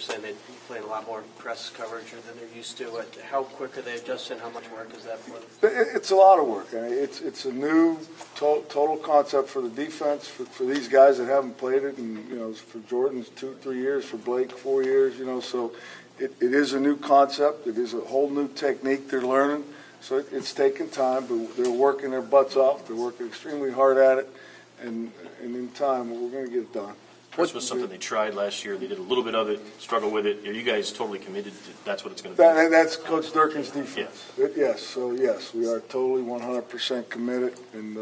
saying they're playing a lot more press coverage than they're used to. How quick are they adjusting? How much work is that for them? It's a lot of work. I mean, it's a new total concept for the defense for these guys that haven't played it, and for Jordan's 2-3 years, for Blake 4 years. So it is a new concept. It is a whole new technique they're learning. So it's taken time, but they're working their butts off. They're working extremely hard at it, and in time, we're going to get it done. Press was something they tried last year. They did a little bit of it, struggled with it. Are you guys totally committed to that's what it's going to be? That's Coach Durkin's defense. Yes. Yes, we are totally 100% committed, and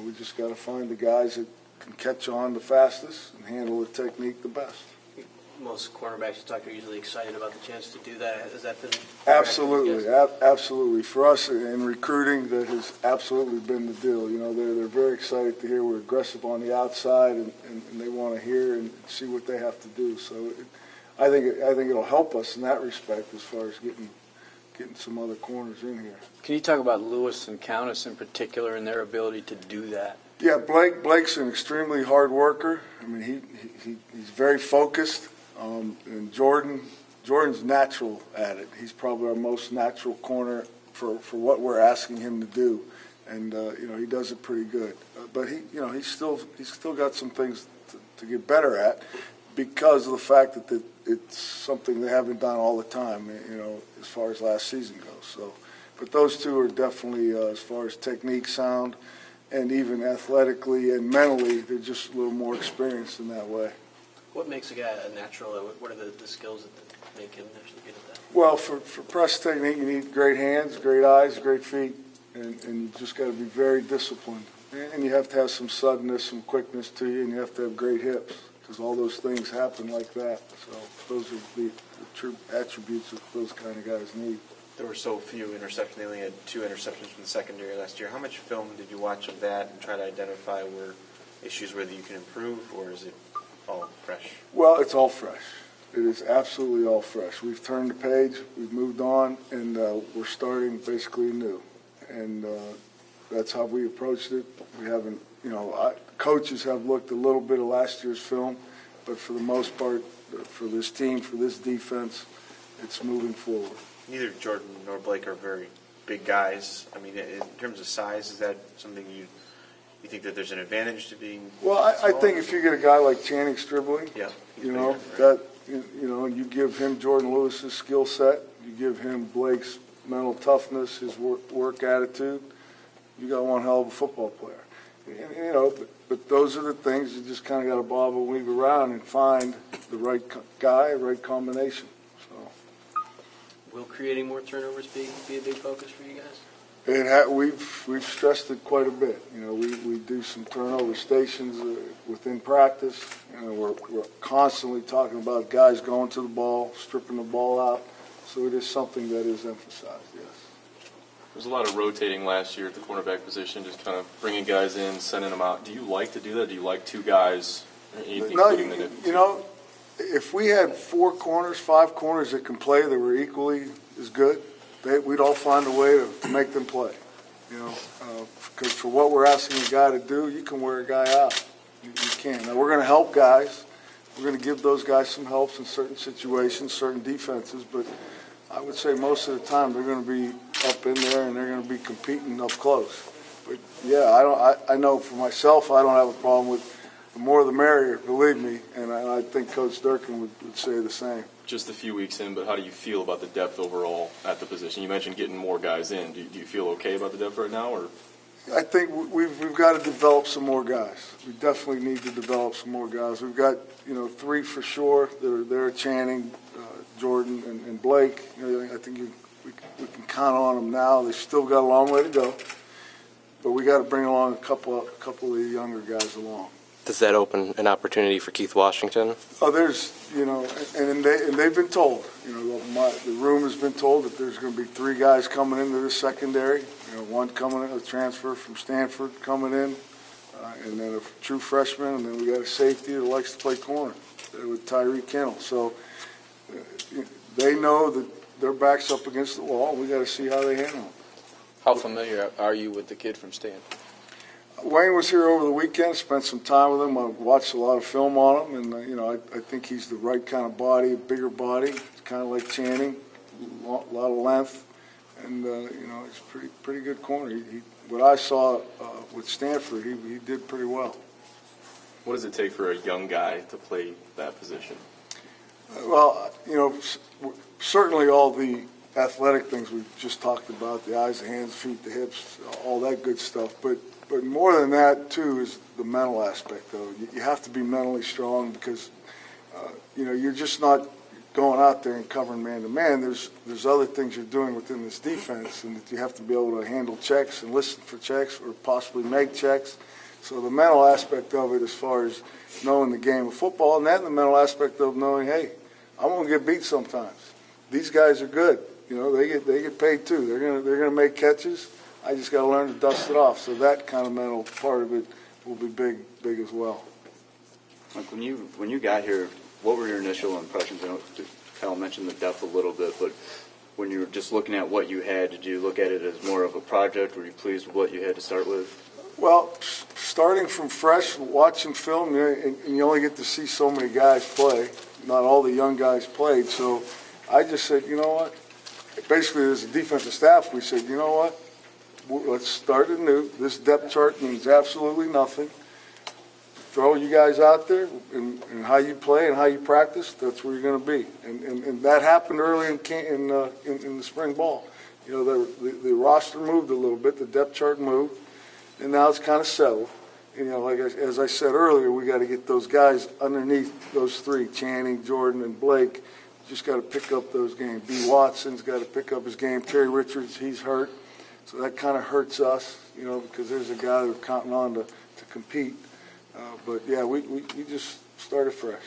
we just got to find the guys that can catch on the fastest and handle the technique the best. Most cornerbacks you talk are usually excited about the chance to do that. Has that been? Absolutely, absolutely. For us in recruiting, that has absolutely been the deal. They're very excited to hear we're aggressive on the outside, and they want to hear and see what they have to do. So I think it'll help us in that respect as far as getting some other corners in here. Can you talk about Lewis and Countess in particular and their ability to do that? Yeah, Blake's an extremely hard worker. I mean, he's very focused. And Jordan's natural at it. He's probably our most natural corner for what we're asking him to do, and he does it pretty good. But he's still got some things to get better at because of the fact that it's something they haven't done all the time. As far as last season goes. So, but those two are definitely as far as technique, sound, and even athletically and mentally, they're just a little more experienced in that way. What makes a guy a natural? What are the skills that make him actually good at that? Well, for press technique, you need great hands, great eyes, great feet, and you just got to be very disciplined. And you have to have some suddenness, some quickness to you, and you have to have great hips because all those things happen like that. So those are the true attributes that those kind of guys need. There were so few interceptions. They only had 2 interceptions from the secondary last year. How much film did you watch of that and try to identify where issues where you can improve, or is it all fresh? Well, it's all fresh. It is absolutely all fresh. We've turned the page, we've moved on, and we're starting basically anew. And that's how we approached it. We haven't, coaches have looked a little bit of last year's film, but for the most part, for this team, for this defense, it's moving forward. Neither Jordan nor Blake are very big guys. I mean, in terms of size, is that something you think that there's an advantage to being? Well, I think if you get a guy like Channing Stribling, and you give him Jordan Lewis's skill set, you give him Blake's mental toughness, his work attitude, you got one hell of a football player. But those are the things you just kind of got to bob and weave around and find the right guy, right combination. So, will creating more turnovers be a big focus for you guys? We've stressed it quite a bit. We do some turnover stations within practice. We're constantly talking about guys going to the ball, stripping the ball out. So it is something that is emphasized, yes. There was a lot of rotating last year at the cornerback position, just kind of bringing guys in, sending them out. Do you like to do that? Do you like 2 guys? If we had 4 corners, 5 corners that can play that were equally as good, we'd all find a way to make them play, because for what we're asking a guy to do, you can wear a guy out. You can. Now, we're going to help guys. We're going to give those guys some helps in certain situations, certain defenses, but I would say most of the time they're going to be up in there and they're going to be competing up close. But, yeah, I know for myself I don't have a problem with the more the merrier, believe me, and I think Coach Durkin would say the same. Just a few weeks in, but how do you feel about the depth overall at the position? You mentioned getting more guys in. Do you feel okay about the depth right now? Or I think we've got to develop some more guys. We definitely need to develop some more guys. We've got 3 for sure that are there: Channing, Jordan, and Blake. I think we can count on them now. They've still got a long way to go, but we got to bring along a couple of the younger guys along. Does that open an opportunity for Keith Washington? Oh, there's, and they've been told, the room has been told that there's going to be 3 guys coming into the secondary. One coming in, a transfer from Stanford coming in, and then a true freshman, and then we got a safety that likes to play corner with Tyreek Kennel. So they know that their back's up against the wall. We got to see how they handle it. How familiar are you with the kid from Stanford? Wayne was here over the weekend, spent some time with him. I watched a lot of film on him, and I think he's the right kind of body, a bigger body, kind of like Channing, a lot of length, and he's a pretty good corner. What I saw with Stanford, he did pretty well. What does it take for a young guy to play that position? Well, certainly all the athletic things we just talked about, the eyes, the hands, feet, the hips, all that good stuff. But more than that, too, is the mental aspect of it. You have to be mentally strong because, you're just not going out there and covering man-to-man. There's other things you're doing within this defense, and that you have to be able to handle checks and listen for checks or possibly make checks. So the mental aspect of it as far as knowing the game of football, and then the mental aspect of knowing, hey, I'm going to get beat sometimes. These guys are good. They get paid too. They're gonna make catches. I just got to learn to dust it off. So that kind of mental part of it will be big as well. Like when you got here, what were your initial impressions? I know Kyle mentioned the depth a little bit, but when you were just looking at what you had, did you look at it as more of a project? Were you pleased with what you had to start with? Well, starting from fresh, watching film, and you only get to see so many guys play. Not all the young guys played, so I just said, you know what? Basically, as a defensive staff, we said, you know what? Let's start anew. This depth chart means absolutely nothing. Throw you guys out there, and how you play and how you practice, that's where you're going to be. And that happened early in the spring ball. The roster moved a little bit, the depth chart moved, and now it's kind of settled. As I said earlier, we got to get those guys underneath those three, Channing, Jordan, and Blake. Just got to pick up those games. B. Watson's got to pick up his game. Terry Richards, he's hurt. So that kind of hurts us, because there's a guy we're counting on to compete. But, yeah, we just started fresh.